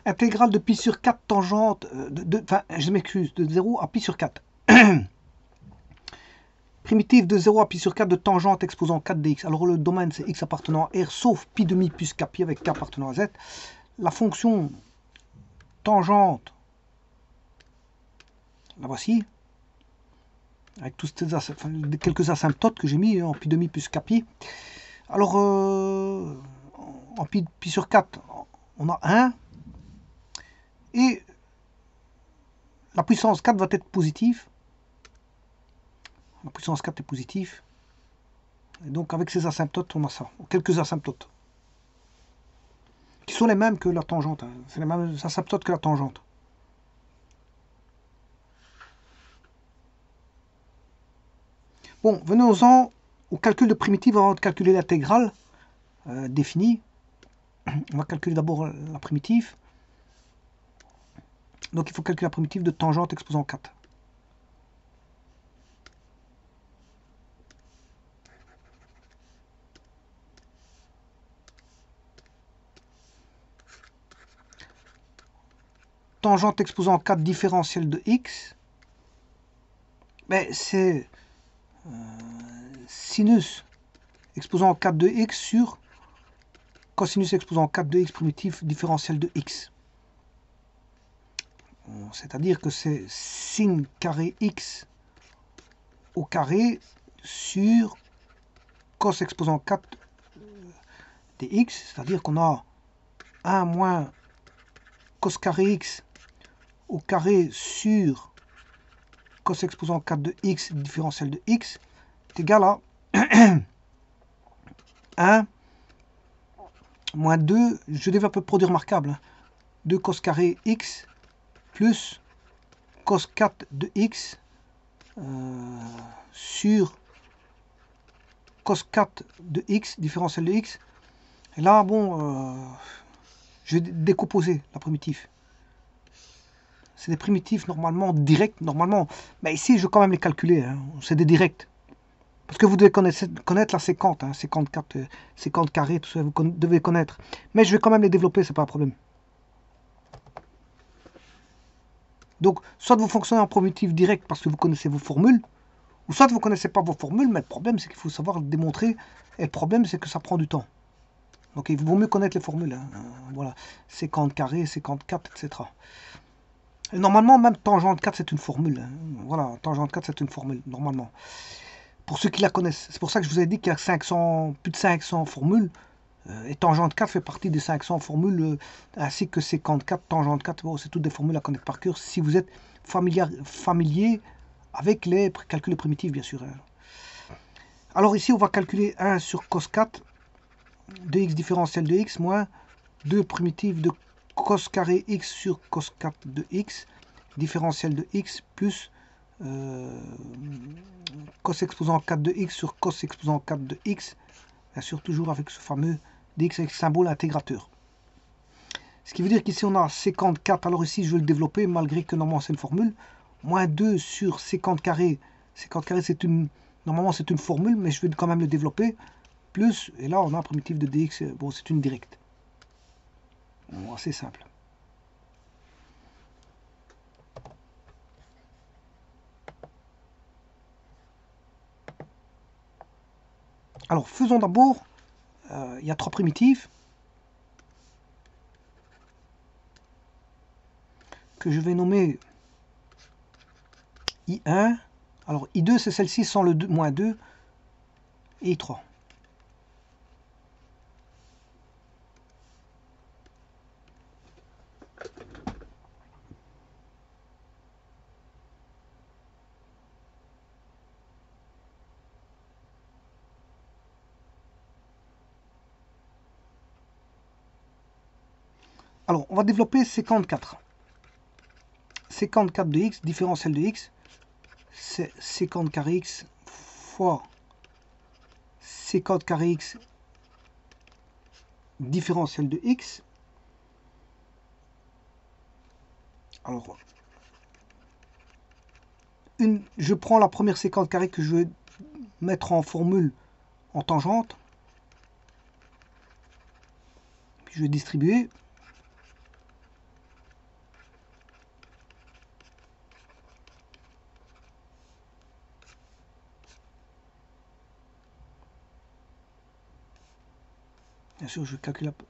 Intégrale de pi sur 4 tangente, enfin, je m'excuse, de 0 à pi sur 4. Primitive de 0 à pi sur 4 de tangente exposant 4 dx. Alors le domaine c'est x appartenant à R sauf pi demi plus k pi avec k appartenant à z. La fonction tangente, la voici, avec tous ces quelques asymptotes que j'ai mis en pi demi plus k pi. Alors en pi sur 4, on a 1. Et la puissance 4 va être positive. La puissance 4 est positive. Et donc avec ces asymptotes, on a ça. Quelques asymptotes. Qui sont les mêmes que la tangente. C'est les mêmes asymptotes que la tangente. Bon, venons-en au calcul de primitive avant de calculer l'intégrale définie. On va calculer d'abord la primitive. Donc il faut calculer la primitive de tangente exposant 4. Tangente exposant 4 différentiel de x, ben c'est sinus exposant 4 de x sur cosinus exposant 4 de x primitif différentiel de x. C'est-à-dire que c'est sin carré x au carré sur cos exposant 4 dx, c'est-à-dire qu'on a 1 moins cos carré x au carré sur cos exposant 4 de x différentiel de x est égal à 1 moins 2, je développe un produit remarquable, 2 cos carré x plus cos 4 de x sur cos 4 de x différentiel de x. Et là, bon, je vais décomposer la primitive. C'est des primitifs normalement directs, normalement. Mais ici, je vais quand même les calculer. Hein. C'est des directs. Parce que vous devez connaître la séquente. Hein, séquente 4, séquente carré, tout ça, vous devez connaître. Mais je vais quand même les développer, c'est pas un problème. Donc, soit vous fonctionnez en primitif direct parce que vous connaissez vos formules, ou soit vous ne connaissez pas vos formules, mais le problème, c'est qu'il faut savoir le démontrer. Et le problème, c'est que ça prend du temps. Donc, il vaut mieux connaître les formules. Hein. Voilà, séquente carré, séquente 4, etc. Et normalement, même tangente 4, c'est une formule. Hein. Voilà, tangente 4, c'est une formule, normalement. Pour ceux qui la connaissent. C'est pour ça que je vous ai dit qu'il y a 500, plus de 500 formules. Et tangente 4 fait partie des 500 formules, ainsi que séquente 4, tangente 4. Bon, c'est toutes des formules à connaître par cœur si vous êtes familier avec les calculs primitifs, bien sûr. Hein. Alors ici, on va calculer 1 sur cos 4 de x différentiel de x moins 2 primitives de cos carré x sur cos 4 de x différentiel de x plus cos exposant 4 de x sur cos exposant 4 de x, bien sûr toujours avec ce fameux dx avec symbole intégrateur. Ce qui veut dire qu'ici on a séquente 4, alors ici je vais le développer malgré que normalement c'est une formule, moins 2 sur séquente carré c'est une, normalement c'est une formule mais je vais quand même le développer, plus, et là on a un primitif de dx, bon c'est une directe. Bon, assez simple. Alors faisons d'abord, il y a 3 primitives que je vais nommer I1, alors I2 c'est celle-ci sans le 2, moins 2, et I3. Alors, on va développer séquente 4. Séquente 4 de x, différentiel de x, c'est séquente carré x fois séquente carré x différentiel de x. Alors, je prends la première séquente carré que je vais mettre en formule en tangente. Puis je vais distribuer. Bien sûr, je calcule un peu.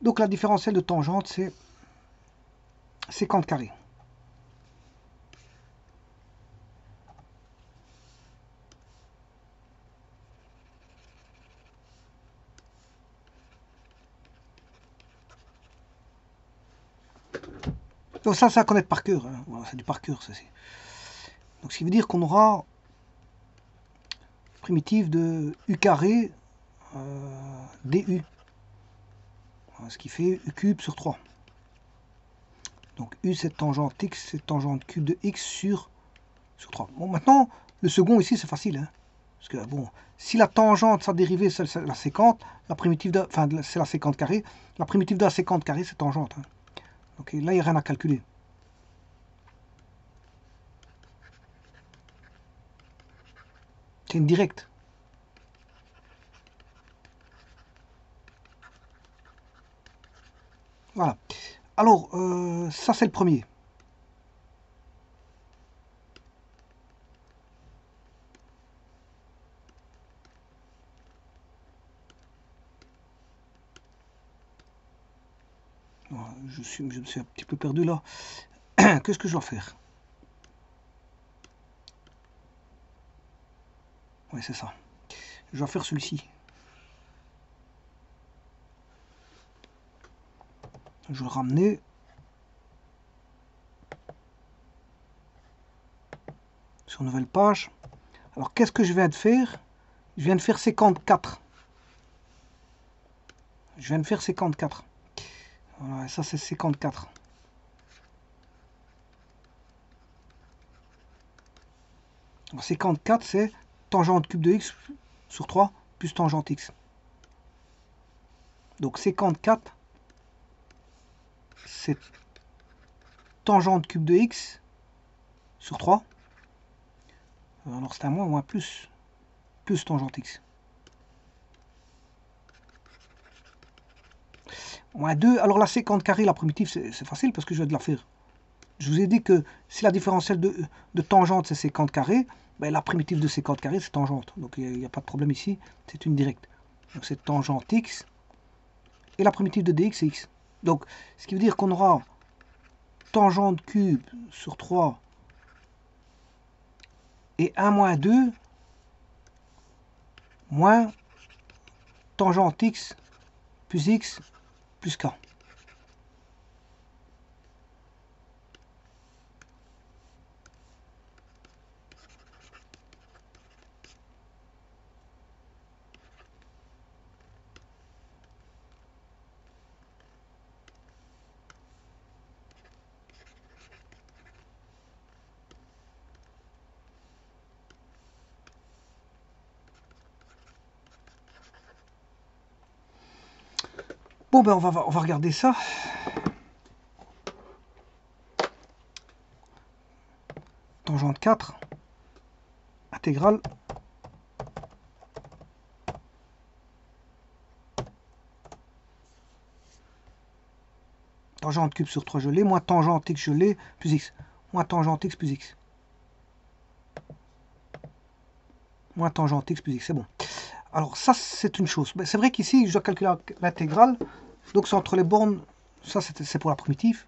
Donc la différentielle de tangente, c'est 50 carrés. Donc ça, c'est à connaître par cœur. Hein. Voilà, c'est du par cœur, ceci. Donc ce qui veut dire qu'on aura primitive de u carré du. Voilà, ce qui fait u cube sur 3. Donc u, c'est tangente x, c'est tangente cube de x sur 3. Bon, maintenant, le second ici, c'est facile. Hein, parce que, bon, si la tangente, sa dérivée, c'est la séquente, la primitive de, enfin, c'est la séquente carrée, la primitive de la séquente carrée, c'est tangente. Hein. Donc là, il n'y a rien à calculer. C'est une directe. Voilà. Alors, ça, c'est le premier. Je me suis un petit peu perdu là. Qu'est-ce que je dois faire? Oui, c'est ça. Je dois faire celui-ci. Je vais le ramener. Sur nouvelle page. Alors, qu'est-ce que je viens de faire? Je viens de faire 54. Je viens de faire 54. Voilà, ça c'est 54. Alors, 54, c'est tangente cube de x sur 3 plus tangente x. Donc 54, c'est tangente cube de x sur 3. Alors c'est à moins plus tangente x. Moins 2, alors la séquente carrée, la primitive, c'est facile parce que je vais de la faire. Je vous ai dit que si la différentielle de tangente c'est séquente carrée, ben la primitive de séquente carrée c'est tangente. Donc il n'y a pas de problème ici, c'est une directe. Donc c'est tangente x, et la primitive de dx c'est x. Donc ce qui veut dire qu'on aura tangente cube sur 3 et 1 moins 2 moins tangente x plus k. Bon ben on va regarder ça. tangente 4, intégrale tangente cube sur 3 gelé, moins tangente x gelé plus x, moins tangente x plus x. Moins tangente x plus x, c'est bon. Alors ça, c'est une chose. C'est vrai qu'ici, je dois calculer l'intégrale. Donc c'est entre les bornes, ça c'est pour la primitive.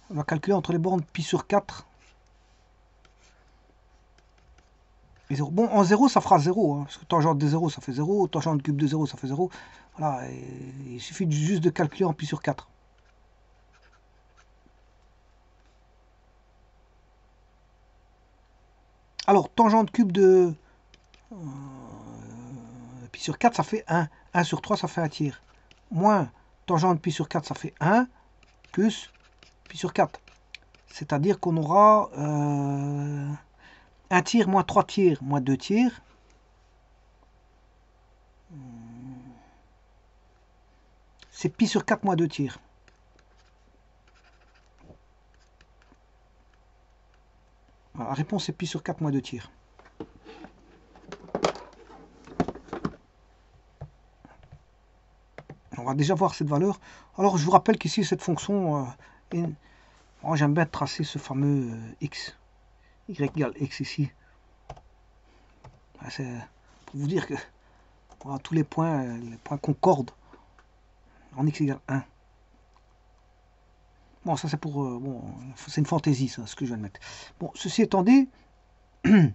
On va calculer entre les bornes pi sur 4 et 0. Bon, en 0, ça fera 0. Hein, parce que tangente de 0, ça fait 0. Tangente cube de 0, ça fait 0. Voilà, il suffit juste de calculer en pi sur 4. Alors, tangente cube de pi sur 4, ça fait 1. 1 sur 3, ça fait un tiers. Moins tangente pi sur 4, ça fait 1. Plus pi sur 4. C'est-à-dire qu'on aura 1 tiers moins 3 tiers moins 2 tiers. C'est pi sur 4 moins 2 tiers. La réponse est pi sur 4 moins 2 tiers. On va déjà voir cette valeur. Alors je vous rappelle qu'ici cette fonction, j'aime bien tracer ce fameux x. Y égale x ici. C'est pour vous dire que voilà, tous les points concordent en x égale 1. Bon, ça c'est pour... bon, c'est une fantaisie, ça, ce que je viens de mettre. Bon, ceci étant dit, je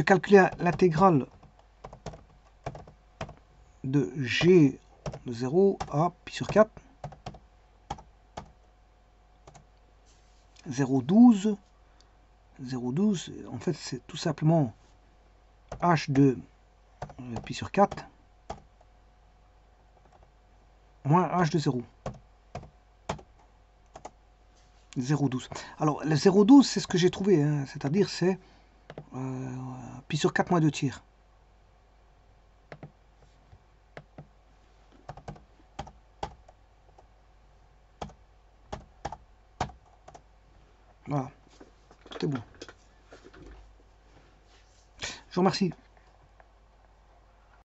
calcule l'intégrale de g de 0 à pi sur 4. 0,12. 0,12, en fait, c'est tout simplement h de pi sur 4 moins h de 0. 0,12. Alors, le 0,12, c'est ce que j'ai trouvé, hein, c'est-à-dire c'est pi sur 4 moins 2 tiers. Voilà, tout est bon. Je vous remercie.